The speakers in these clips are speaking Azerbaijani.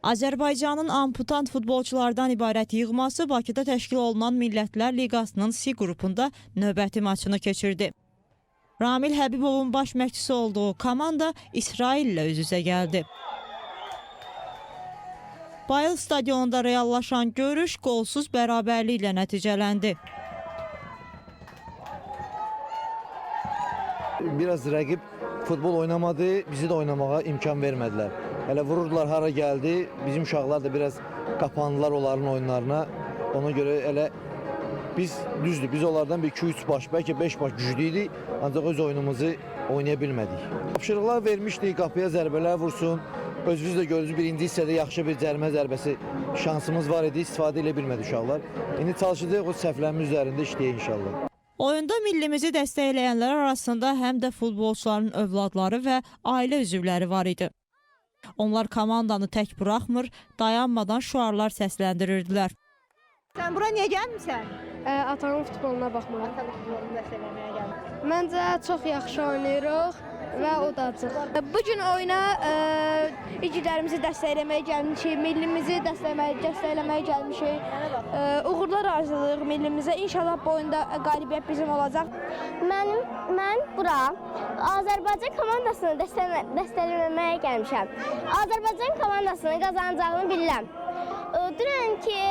Azərbaycanın amputant futbolçulardan ibarət yığması Bakıda təşkil olunan Millətlər Liqasının C qrupunda növbəti maçını keçirdi. Ramil Həbibovun baş məşqçisi olduğu komanda İsrail ilə üz-üzə gəldi. Bayıl stadionunda reallaşan görüş qolsuz bərabərlik ilə nəticələndi. Biraz rəqib futbol oynamadı, bizi də oynamağa imkan vermədilər. Hələ vururdular, hara gəldi. Bizim uşaqlar da biraz qapandılar onların oyunlarına. Ona görə elə biz düzdür, biz onlardan bir 2-3 baş, bəlkə 5 baş güclüydük, ancaq öz oyunumuzu oynaya bilmədik. Tapşırıqlar vermişdik, qapıya zərbələr vursun. Özünüz də görürsünüz, birinci hissədə yaxşı bir cərimə zərbəsi şansımız var idi, istifadə edə bilmədi uşaqlar. İndi çalışacağıq o səhvlərimiz üzərində işləyək inşallah. Oyunda millimizi dəstəkləyənlər arasında həm də futbolçuların övladları və ailə üzvləri var idi. Onlar komandanı tək buraxmır, dayanmadan şüarlar səsləndirirdilər. Sən bura niyə gəlmirsən? Atamın futboluna baxmağa. Atanın futbolunu dəstəkləməyə gəlmirsən. Məncə çox yaxşı oynayırıq və o da açıq. Bu gün oyuna igidlərimizi dəstəkləməyə gəlmişik, millimizi dəstəkləməyə gəlmişik. Uğurlar arzulayırıq millimizə. İnşallah bu oyunda qalibiyyət bizim olacaq. Mən bura Azərbaycan komandasını dəstəkləməyə gəlmişəm. Azərbaycan komandasının qazanacağını bilirəm. Dünənki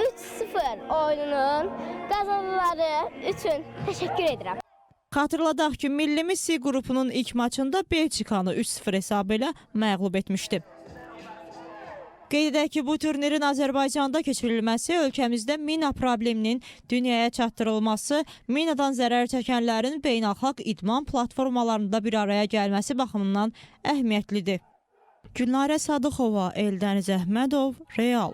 3-0 oyununun qazananları üçün təşəkkür edirəm. Xatırladaq ki, millimiz C qrupunun ilk maçında Belçikanı 3-0 hesabı ilə məğlub etmişdi. Qeyd edək ki, bu turnirin Azərbaycanda keçirilməsi ölkəmizdə mina probleminin dünyaya çatdırılması, minadan zərər çəkənlərin beynəlxalq idman platformalarında bir araya gəlməsi baxımından əhəmiyyətlidir. Gülnarə Sadıxova, Eldəniz Əhmədov, Real.